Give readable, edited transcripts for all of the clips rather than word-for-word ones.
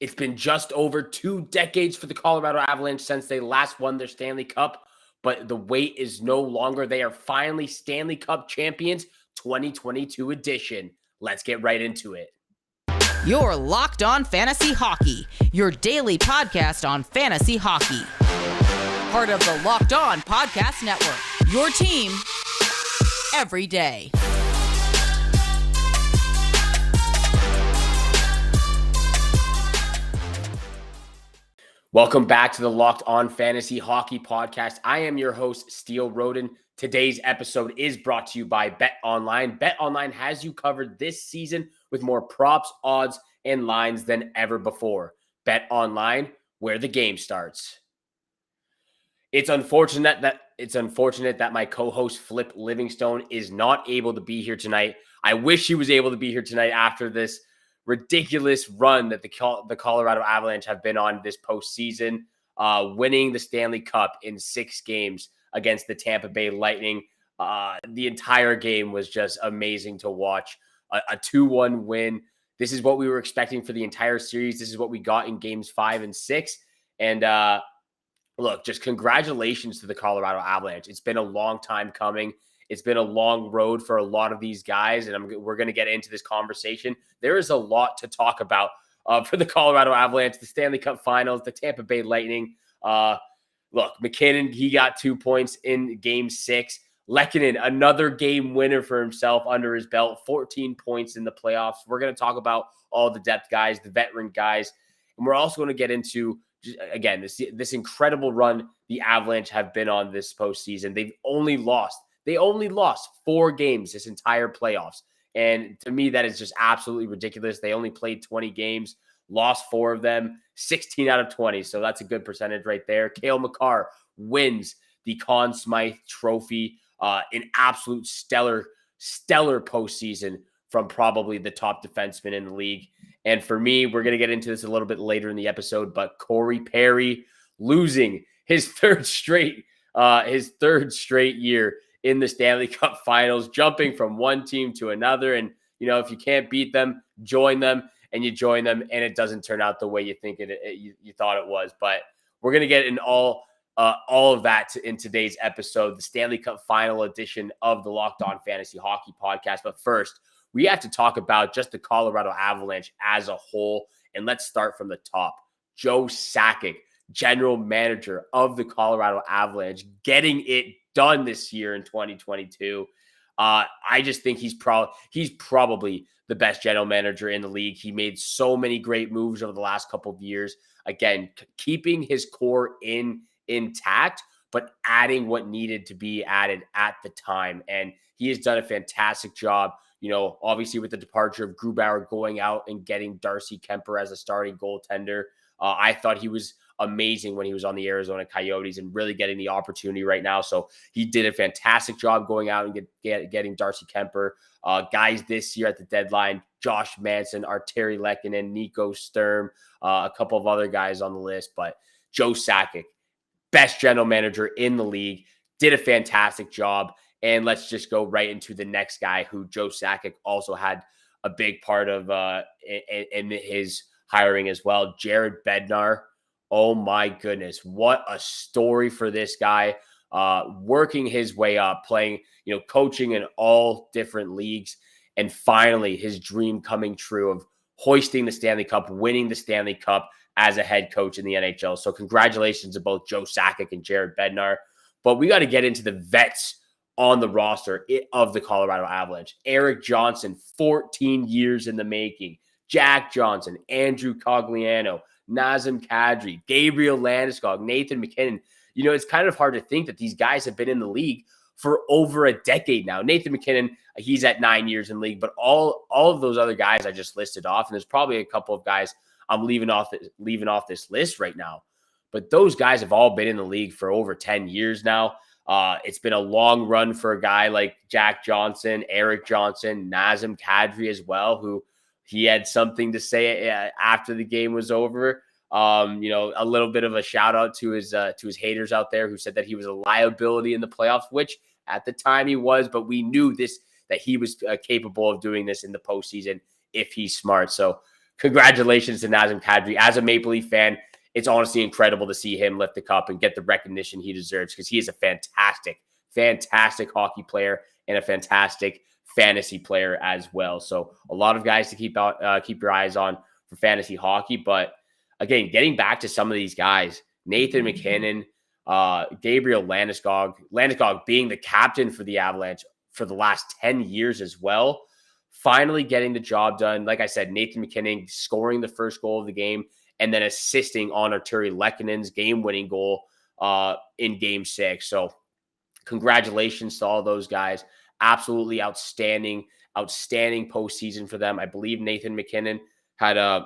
It's been just over 2 decades for the Colorado Avalanche since they last won their Stanley Cup, but the wait is no longer. They are finally Stanley Cup champions, 2022 edition. Let's get right into it. You're Locked On Fantasy Hockey, your daily podcast on fantasy hockey. Part of the Locked On Podcast Network, your team every day. Welcome back to the Locked On Fantasy Hockey Podcast. I am your host, Steele Roden. Today's episode is brought to you by BetOnline. BetOnline has you covered this season with more props, odds, and lines than ever before. BetOnline, where the game starts. It's unfortunate that my co-host Flip Livingstone is not able to be here tonight. I wish he was able to be here tonight after this ridiculous run that the Colorado Avalanche have been on this postseason, winning the Stanley Cup in 6 games against the Tampa Bay Lightning. The entire game was just amazing to watch. A 2-1 win. This is what we were expecting for the entire series. This is what we got in games 5 and 6. And look, just congratulations to the Colorado Avalanche. It's been a long time coming. It's been a long road for a lot of these guys, and we're going to get into this conversation. There is a lot to talk about for the Colorado Avalanche, the Stanley Cup Finals, the Tampa Bay Lightning. Look, McKinnon, he got 2 points in Game 6. Lehkonen, another game winner for himself under his belt, 14 points in the playoffs. We're going to talk about all the depth guys, the veteran guys, and we're also going to get into, again, this incredible run the Avalanche have been on this postseason. They only lost 4 games this entire playoffs. And to me, that is just absolutely ridiculous. They only played 20 games, lost 4 of them, 16 out of 20. So that's a good percentage right there. Cale Makar wins the Conn Smythe Trophy, an absolute stellar postseason from probably the top defenseman in the league. And for me, we're going to get into this a little bit later in the episode, but Corey Perry losing his third straight year in the Stanley Cup Finals, jumping from one team to another. And, you know, if you can't beat them, join them, and you join them, and it doesn't turn out the way you think you thought it was. But we're going to get in all of that in today's episode, the Stanley Cup Final edition of the Locked On Fantasy Hockey Podcast. But first, we have to talk about just the Colorado Avalanche as a whole, and let's start from the top. Joe Sakic, general manager of the Colorado Avalanche, getting it done this year in 2022. I just think he's probably the best general manager in the league. He made so many great moves over the last couple of years. Again, keeping his core intact, but adding what needed to be added at the time. And he has done a fantastic job. You know, obviously with the departure of Grubauer, going out and getting Darcy Kemper as a starting goaltender. I thought he was amazing when he was on the Arizona Coyotes and really getting the opportunity right now. So he did a fantastic job going out and getting Darcy Kemper. Guys this year at the deadline, Josh Manson, Arturi Lehkonen, Nico Sturm, a couple of other guys on the list. But Joe Sakic, best general manager in the league, did a fantastic job. And let's just go right into the next guy who Joe Sakic also had a big part of in his hiring as well, Jared Bednar. Oh my goodness, what a story for this guy, working his way up, playing, coaching in all different leagues, and finally his dream coming true of hoisting the Stanley Cup, winning the Stanley Cup as a head coach in the NHL. So congratulations to both Joe Sakic and Jared Bednar. But we got to get into the vets on the roster of the Colorado Avalanche. Erik Johnson, 14 years in the making. Jack Johnson, Andrew Cogliano, Nazem Kadri, Gabriel Landeskog, Nathan MacKinnon. It's kind of hard to think that these guys have been in the league for over a decade now. Nathan MacKinnon, he's at 9 years in the league, but all of those other guys I just listed off, and there's probably a couple of guys I'm leaving off this list right now, but those guys have all been in the league for over 10 years now. It's been a long run for a guy like Jack Johnson, Erik Johnson, Nazem Kadri as well, who he had something to say after the game was over. A little bit of a shout out to his haters out there who said that he was a liability in the playoffs, which at the time he was, but we knew that he was capable of doing this in the postseason if he's smart. So congratulations to Nazem Kadri. As a Maple Leaf fan, it's honestly incredible to see him lift the cup and get the recognition he deserves because he is a fantastic hockey player and a fantastic fantasy player as well. So a lot of guys to keep your eyes on for fantasy hockey. But again, getting back to some of these guys, Nathan MacKinnon, Gabriel Landeskog being the captain for the Avalanche for the last 10 years as well, finally getting the job done. Like I said, Nathan MacKinnon scoring the first goal of the game and then assisting on Arturi Lekkonen's game-winning goal in Game 6. So congratulations to all those guys. Absolutely outstanding postseason for them. I believe Nathan MacKinnon had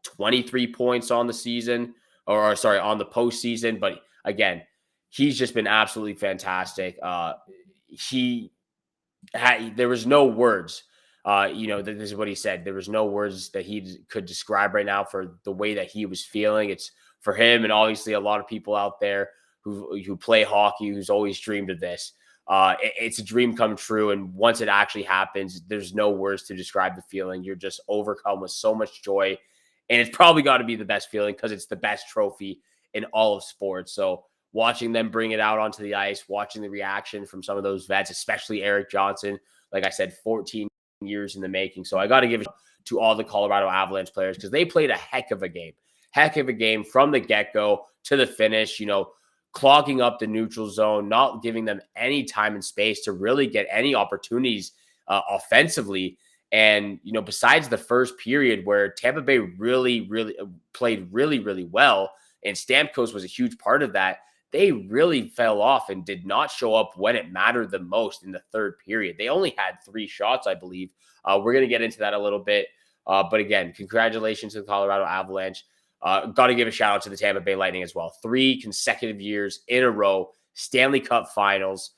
23 points on the season, or sorry, on the postseason. But again, he's just been absolutely fantastic. There was no words. This is what he said. There was no words that he could describe right now for the way that he was feeling. It's for him and obviously a lot of people out there who play hockey, who's always dreamed of this. It's a dream come true. And once it actually happens, there's no words to describe the feeling. You're just overcome with so much joy. And it's probably got to be the best feeling because it's the best trophy in all of sports. So watching them bring it out onto the ice, watching the reaction from some of those vets, especially Eric Johnson, like I said, 14 years in the making. So I got to give it to all the Colorado Avalanche players because they played a heck of a game from the get-go to the finish, clogging up the neutral zone, not giving them any time and space to really get any opportunities offensively. And, besides the first period where Tampa Bay really played really well, and Stamkos was a huge part of that, they really fell off and did not show up when it mattered the most in the third period. They only had 3 shots, I believe. We're going to get into that a little bit. But again, congratulations to the Colorado Avalanche. Got to give a shout out to the Tampa Bay Lightning as well. 3 consecutive years in a row, Stanley Cup Finals,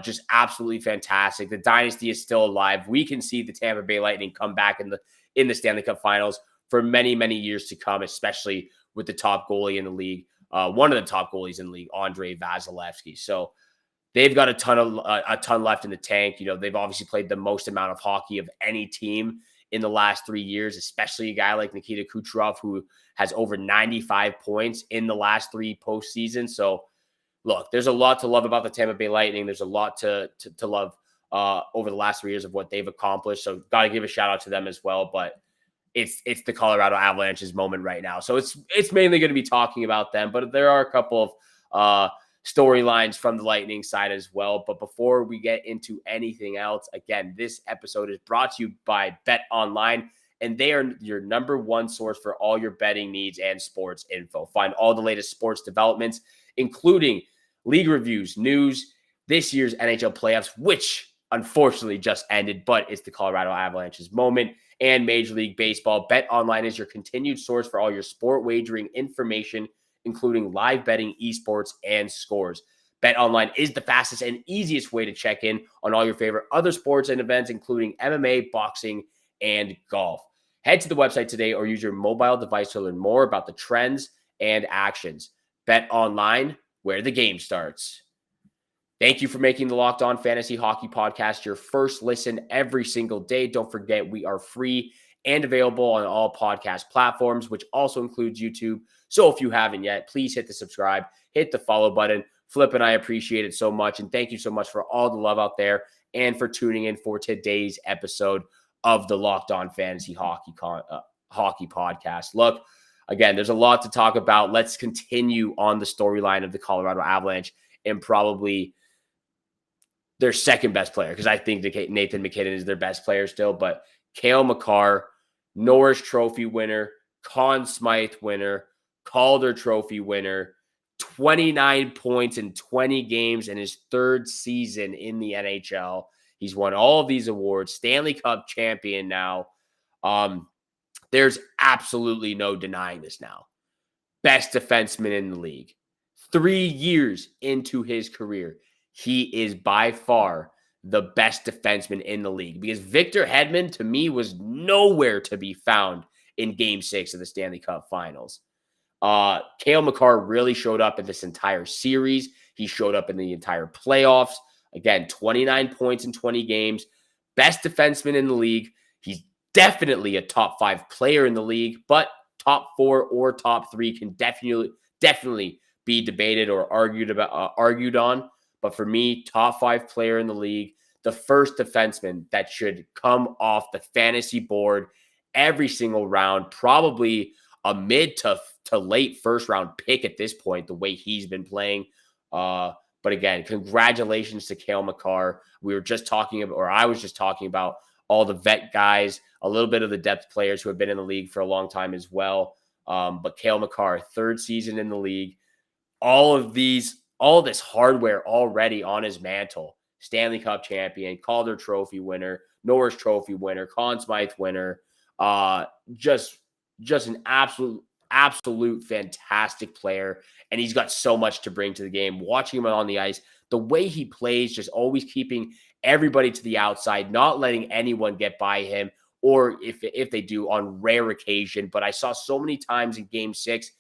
just absolutely fantastic. The dynasty is still alive. We can see the Tampa Bay Lightning come back in the Stanley Cup Finals for many years to come, especially with the top goalie in the league, one of the top goalies in the league, Andrei Vasilevsky. So they've got a ton left in the tank. They've obviously played the most amount of hockey of any team in the last 3 years, especially a guy like Nikita Kucherov, who has over 95 points in the last 3 postseasons. So, look, there's a lot to love about the Tampa Bay Lightning. There's a lot to love over the last 3 years of what they've accomplished. So, got to give a shout out to them as well. But it's the Colorado Avalanche's moment right now. So it's mainly going to be talking about them. But there are a couple of storylines from the Lightning side as well. But before we get into anything else, again, this episode is brought to you by BetOnline, and they are your number one source for all your betting needs and sports info. Find all the latest sports developments, including league reviews, news, this year's NHL playoffs, which unfortunately just ended, but it's the Colorado Avalanche's moment, and Major League Baseball. BetOnline is your continued source for all your sport wagering information, including live betting, esports, and scores. BetOnline is the fastest and easiest way to check in on all your favorite other sports and events, including MMA, boxing, and golf. Head to the website today or use your mobile device to learn more about the trends and actions. BetOnline, where the game starts. Thank you for making the Locked On Fantasy Hockey Podcast your first listen every single day. Don't forget, we are free and available on all podcast platforms, which also includes YouTube. So if you haven't yet, please hit the subscribe, hit the follow button. Flip and I appreciate it so much. And thank you so much for all the love out there and for tuning in for today's episode of the Locked On Fantasy Hockey Podcast. Look, again, there's a lot to talk about. Let's continue on the storyline of the Colorado Avalanche and probably their second best player, because I think Nathan MacKinnon is their best player still, but Cale Makar, Norris Trophy winner, Conn Smythe winner, Calder Trophy winner, 29 points in 20 games in his 3rd season in the NHL. He's won all of these awards, Stanley Cup champion now. There's absolutely no denying this now. Best defenseman in the league. 3 years into his career, he is by far the best defenseman in the league, because Victor Hedman, to me, was nowhere to be found in Game 6 of the Stanley Cup Finals. Cale Makar really showed up in this entire series. He showed up in the entire playoffs. Again, 29 points in 20 games. Best defenseman in the league. He's definitely a top 5 player in the league, but top 4 or top 3 can definitely be debated or argued on. But for me, top 5 player in the league, the first defenseman that should come off the fantasy board every single round, probably a mid to late first round pick at this point, the way he's been playing. But again, congratulations to Cale Makar. We were just talking about, or I was just talking about all the vet guys, a little bit of the depth players who have been in the league for a long time as well. But Cale Makar, 3rd season in the league, all this hardware already on his mantle. Stanley Cup champion, Calder Trophy winner, Norris Trophy winner, Conn Smythe winner. Just an absolute fantastic player. And he's got so much to bring to the game. Watching him on the ice, the way he plays, just always keeping everybody to the outside, not letting anyone get by him, or if they do, on rare occasion. But I saw so many times in Game 6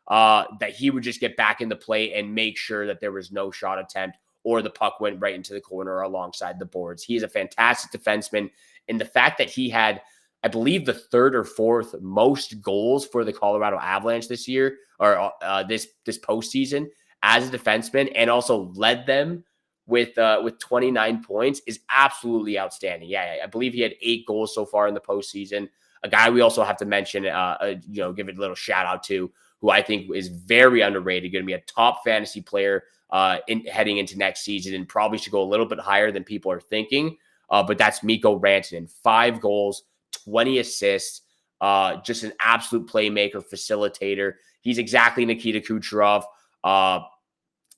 that he would just get back in the play and make sure that there was no shot attempt or the puck went right into the corner alongside the boards. He is a fantastic defenseman. And the fact that he had, I believe, the 3rd or 4th most goals for the Colorado Avalanche this year, or this postseason as a defenseman, and also led them with 29 points, is absolutely outstanding. Yeah, I believe he had 8 goals so far in the postseason. A guy we also have to mention, give it a little shout out to, who I think is very underrated, going to be a top fantasy player heading into next season, and probably should go a little bit higher than people are thinking. But that's Mikko Rantanen. 5 goals, 20 assists, just an absolute playmaker, facilitator. He's exactly Nikita Kucherov.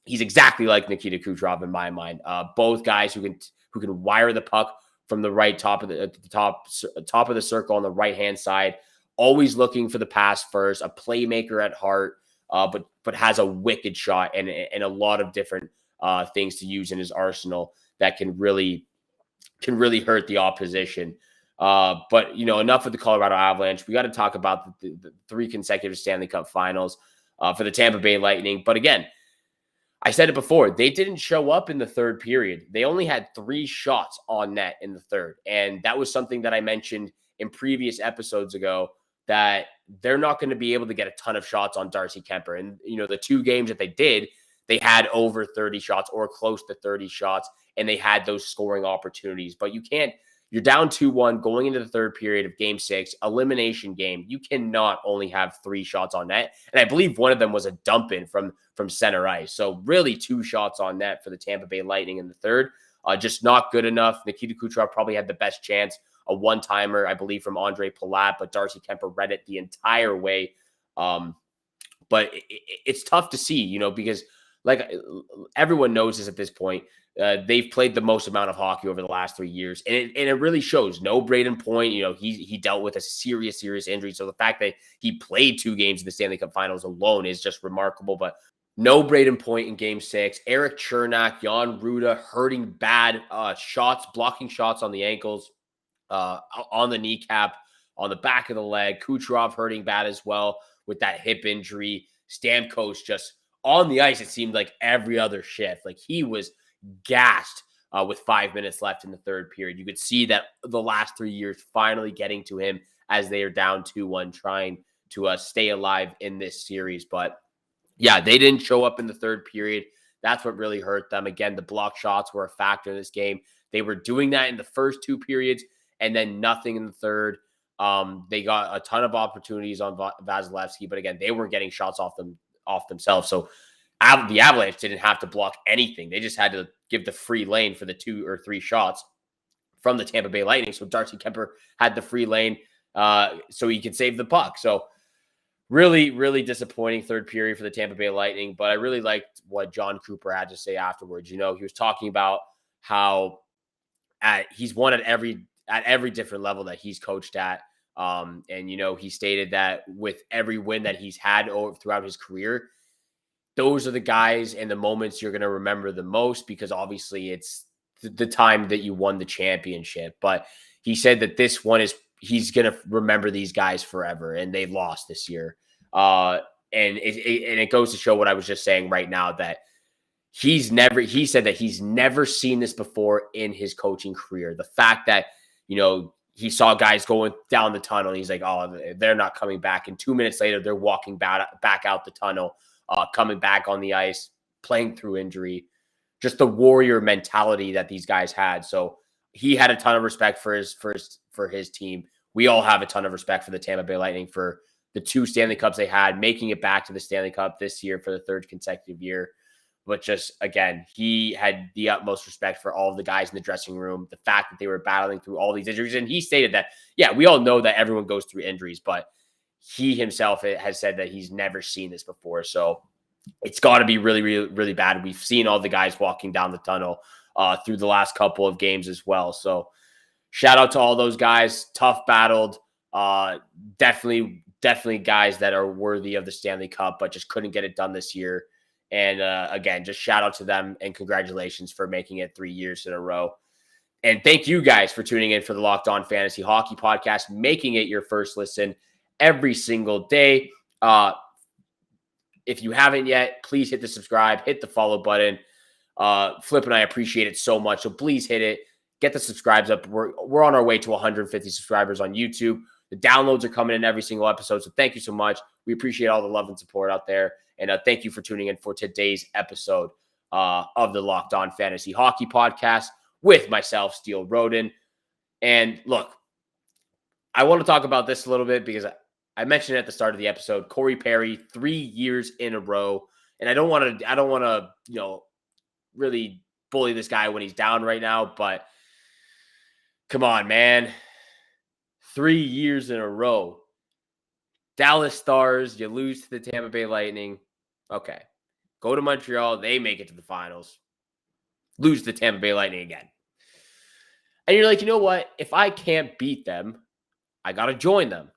He's exactly like Nikita Kucherov in my mind. Both guys who can wire the puck from the right top of the circle on the right hand side. Always looking for the pass first, a playmaker at heart, but has a wicked shot and a lot of different things to use in his arsenal that can really hurt the opposition. But enough with the Colorado Avalanche. We got to talk about the 3 consecutive Stanley Cup Finals for the Tampa Bay Lightning. But again, I said it before, they didn't show up in the 3rd period. They only had 3 shots on net in the 3rd, and that was something that I mentioned in previous episodes ago, that they're not going to be able to get a ton of shots on Darcy Kuemper. And, the 2 games that they did, they had over 30 shots or close to 30 shots, and they had those scoring opportunities. But you're down 2-1 going into the 3rd period of Game 6, elimination game. You cannot only have 3 shots on net. And I believe one of them was a dump in from center ice. So really 2 shots on net for the Tampa Bay Lightning in the 3rd. Just not good enough. Nikita Kucherov probably had the best chance, a one-timer, I believe, from Andre Palat, but Darcy Kuemper read it the entire way. But it's tough to see, because like everyone knows this at this point, they've played the most amount of hockey over the last 3 years, and it really shows. No Braden Point, he dealt with a serious injury, so the fact that he played 2 games in the Stanley Cup Finals alone is just remarkable. But no Braden Point in Game 6. Eric Chernak, Jan Ruda hurting bad, blocking shots on the ankles, on the kneecap, on the back of the leg. Kucherov hurting bad as well with that hip injury. Stamkos just on the ice, it seemed like every other shift. Like he was gassed with 5 minutes left in the 3rd period. You could see that the last 3 years finally getting to him as they are down 2-1, trying to stay alive in this series. But yeah, they didn't show up in the 3rd period. That's what really hurt them. Again, the block shots were a factor in this game. They were doing that in the first 2 periods and then nothing in the 3rd. They got a ton of opportunities on Vasilevsky, but again, they weren't getting shots off themselves. So the Avalanche didn't have to block anything. They just had to give the free lane for the 2 or 3 shots from the Tampa Bay Lightning. So Darcy Kuemper had the free lane so he could save the puck. So really, really disappointing 3rd period for the Tampa Bay Lightning. But I really liked what John Cooper had to say afterwards. He was talking about how he's won at every different level that he's coached at. And, he stated that with every win that he's had throughout his career, those are the guys and the moments you're going to remember the most, because obviously it's the time that you won the championship. But he said that this one he's going to remember these guys forever, and they lost this year. And it goes to show what I was just saying right now, that he said that he's never seen this before in his coaching career. The fact that, he saw guys going down the tunnel. And he's like, oh, they're not coming back. And 2 minutes later, they're walking back out the tunnel, coming back on the ice, playing through injury. Just the warrior mentality that these guys had. So he had a ton of respect for his team. We all have a ton of respect for the Tampa Bay Lightning for the 2 Stanley Cups they had, making it back to the Stanley Cup this year for the 3rd consecutive year. But just, again, he had the utmost respect for all of the guys in the dressing room, the fact that they were battling through all these injuries. And he stated that, yeah, we all know that everyone goes through injuries, but he himself has said that he's never seen this before. So it's got to be really, really, really bad. We've seen all the guys walking down the tunnel through the last couple of games as well. So shout out to all those guys. Tough battled. Definitely guys that are worthy of the Stanley Cup, but just couldn't get it done this year. And again, just shout out to them and congratulations for making it 3 years in a row. And thank you guys for tuning in for the Locked On Fantasy Hockey Podcast, making it your first listen every single day. If you haven't yet, please hit the subscribe, hit the follow button. Flip and I appreciate it so much. So please hit it. Get the subscribes up. We're on our way to 150 subscribers on YouTube. The downloads are coming in every single episode. So thank you so much. We appreciate all the love and support out there. And thank you for tuning in for today's episode of the Locked On Fantasy Hockey Podcast with myself, Steele Roden. And look, I want to talk about this a little bit because I mentioned it at the start of the episode. Corey Perry, 3 years in a row. And I don't want to, really bully this guy when he's down right now, but come on, man. 3 years in a row. Dallas Stars, you lose to the Tampa Bay Lightning. Okay. Go to Montreal, they make it to the finals. Lose to the Tampa Bay Lightning again. And you're like, you know what? If I can't beat them, I got to join them.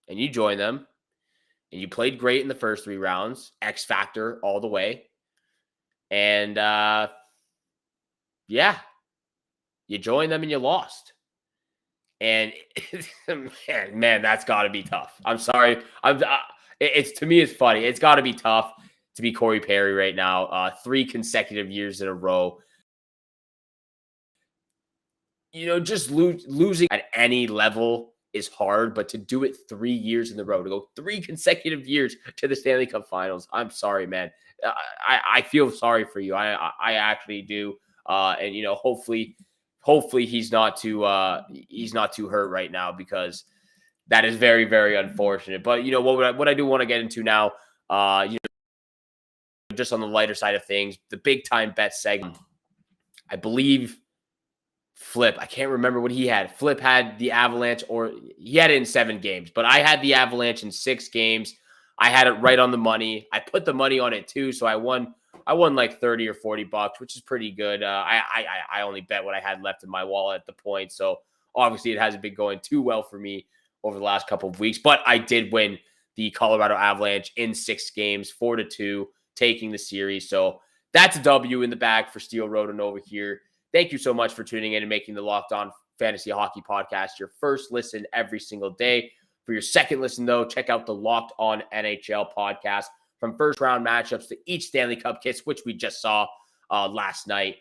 And you join them. And you played great in the first 3 rounds. X Factor all the way. And, you joined them and you lost. And man, that's got to be tough. I'm sorry. To me, it's funny. It's got to be tough to be Corey Perry right now. 3 consecutive years in a row. Just losing at any level is hard, but to do it 3 years in a row, to go 3 consecutive years to the Stanley Cup Finals, I'm sorry, man. I feel sorry for you. I actually do. And hopefully he's not too hurt right now, because that is very, very unfortunate. But what I do want to get into now, just on the lighter side of things, the big time bet segment. I believe Flip, I can't remember what he had. Flip had the Avalanche, or he had it in 7 games, but I had the Avalanche in 6 games. I had it right on the money. I put the money on it too, so I won like $30 or $40, which is pretty good. I only bet what I had left in my wallet at the point, so obviously it hasn't been going too well for me over the last couple of weeks. But I did win the Colorado Avalanche in 6 games, 4-2, taking the series. So that's a W in the bag for Steele Roden over here. Thank you so much for tuning in and making the Locked On Fantasy Hockey Podcast your first listen every single day. For your second listen, though, check out the Locked On NHL podcast. From first-round matchups to each Stanley Cup kits, which we just saw last night.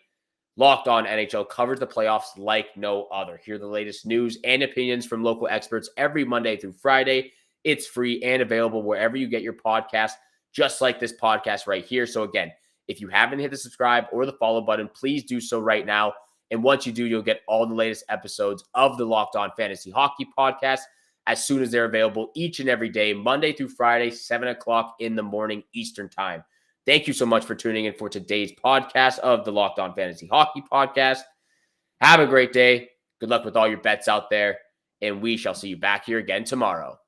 Locked On NHL covers the playoffs like no other. Hear the latest news and opinions from local experts every Monday through Friday. It's free and available wherever you get your podcast, just like this podcast right here. So again, if you haven't hit the subscribe or the follow button, please do so right now. And once you do, you'll get all the latest episodes of the Locked On Fantasy Hockey Podcast as soon as they're available each and every day, Monday through Friday, 7 o'clock in the morning Eastern time. Thank you so much for tuning in for today's podcast of the Locked On Fantasy Hockey Podcast. Have a great day. Good luck with all your bets out there, and we shall see you back here again tomorrow.